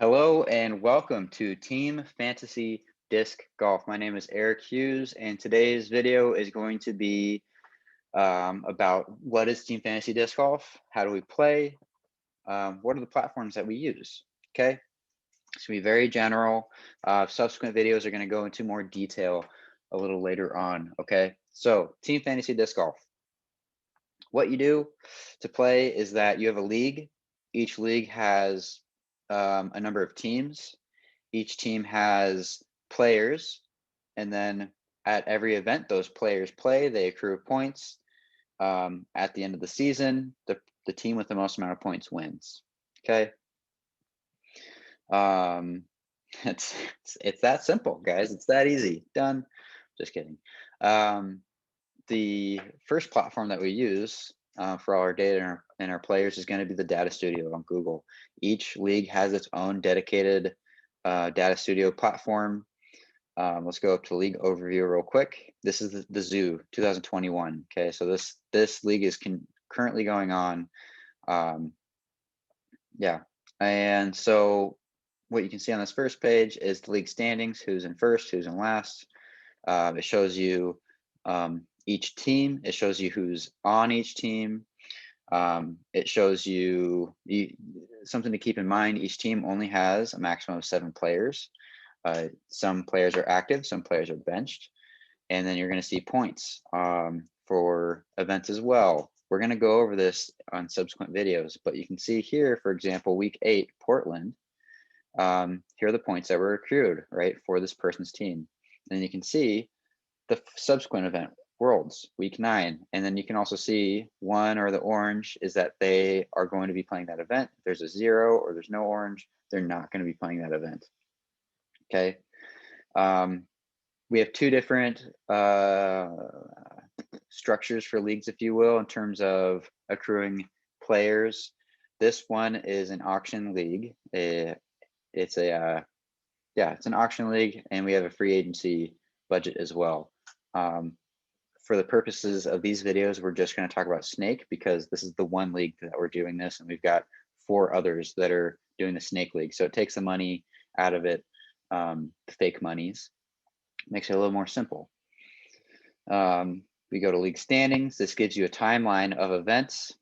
Hello and welcome to Team Fantasy Disc Golf. My name is Eric Hughes, and today's video is going to be about what is Team Fantasy Disc Golf, how do we play, what are the platforms that we use. Okay, it's going to be very general. Subsequent videos are going to go into more detail a little later on. Okay, so Team Fantasy Disc Golf. What you do to play is that you have a league. Each league has a number of teams. Each team has players, and then at every event those players play, they accrue points. At the end of the season, the team with the most amount of points wins. Okay. Um, it's that simple, guys. It's that easy. Done. Just kidding. The first platform that we use for all our data and our players is going to be the Data Studio on Google. Each league has its own dedicated Data Studio platform. Let's go up to league overview real quick. This is the Zoo 2021. Okay, so this league is currently going on. Yeah, and so what you can see on this first page is the league standings, who's in first, who's in last. It shows you each team. It shows you who's on each team. It shows you something to keep in mind. Each team only has a maximum of 7 players. Some players are active, some players are benched. And then you're going to see points for events as well. We're going to go over this on subsequent videos, but you can see here, for example, week 8, Portland. Here are the points that were accrued, right, for this person's team. And you can see the subsequent event, Worlds, week 9. And then you can also see one, or the orange, is that they are going to be playing that event. If there's a 0 or there's no orange, they're not going to be playing that event. Okay. We have 2 different structures for leagues, if you will, in terms of accruing players. This one is an auction league. It's an auction league, and we have a free agency budget as well. For the purposes of these videos, we're just going to talk about Snake because this is the one league that we're doing this, and we've got 4 others that are doing the Snake League. So it takes the money out of it, the fake monies, makes it a little more simple. We go to league standings. This gives you a timeline of events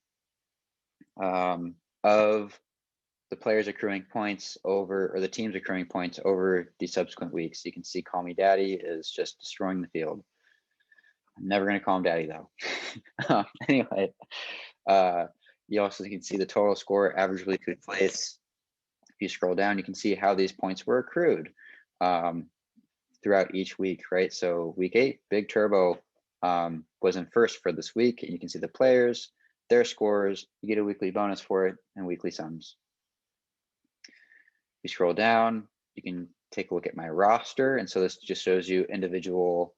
of the players accruing points over, or the teams accruing points over the subsequent weeks. You can see Call Me Daddy is just destroying the field. I'm never going to call him Daddy though. Anyway, you also can see the total score, average weekly place. If you scroll down, you can see how these points were accrued throughout each week, right? So week 8, Big Turbo was in first for this week, and you can see the players, their scores. You get a weekly bonus for it and weekly sums. You scroll down, you can take a look at my roster, and so this just shows you individual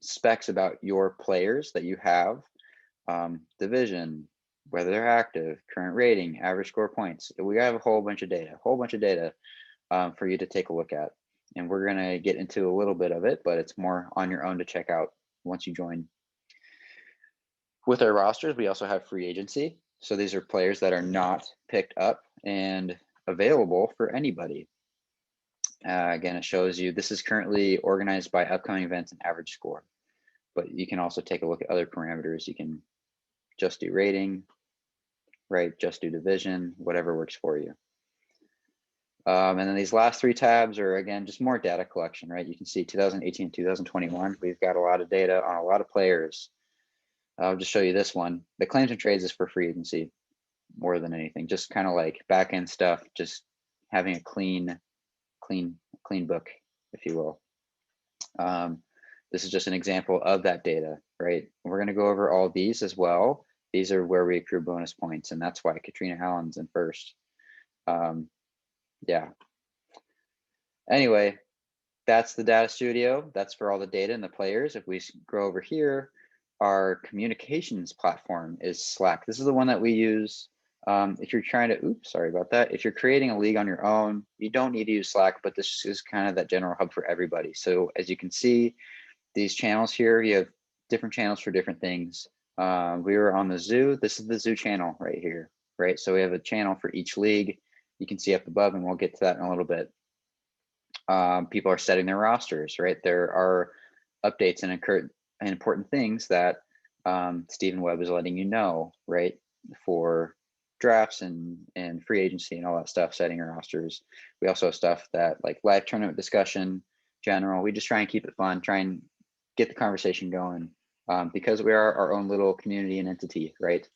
specs about your players that you have, division, whether they're active, current rating, average score points. We have a whole bunch of data for you to take a look at. And we're going to get into a little bit of it, but it's more on your own to check out once you join. With our rosters, we also have free agency. So these are players that are not picked up and available for anybody. Again, it shows you this is currently organized by upcoming events and average score. But you can also take a look at other parameters. You can just do rating, right? Just do division, whatever works for you. And then these last 3 tabs are, again, just more data collection, right? You can see 2018, 2021. We've got a lot of data on a lot of players. I'll just show you this one. The claims and trades is for free agency more than anything, just kind of like back end stuff, just having a clean book, if you will. This is just an example of that data, right? We're going to go over all these as well. These are where we accrue bonus points, and that's why Katrina Allen's in first. Yeah. Anyway, that's the Data Studio. That's for all the data and the players. If we go over here, our communications platform is Slack. This is the one that we use. If you're trying to, oops, sorry about that. If you're creating a league on your own, you don't need to use Slack, but this is kind of that general hub for everybody. So as you can see, these channels here, you have different channels for different things. We were on the Zoo. This is the Zoo channel right here, right? So we have a channel for each league. you can see up above, and we'll get to that in a little bit. People are setting their rosters, right? There are updates and important things that Stephen Webb is letting you know, right? For drafts and free agency and all that stuff, setting your rosters. We also have stuff that like live tournament discussion, general. We just try and keep it fun, try and get the conversation going because we are our own little community and entity, right?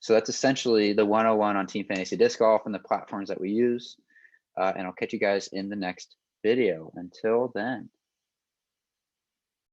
So that's essentially the 101 on Team Fantasy Disc Golf and the platforms that we use. And I'll catch you guys in the next video. Until then.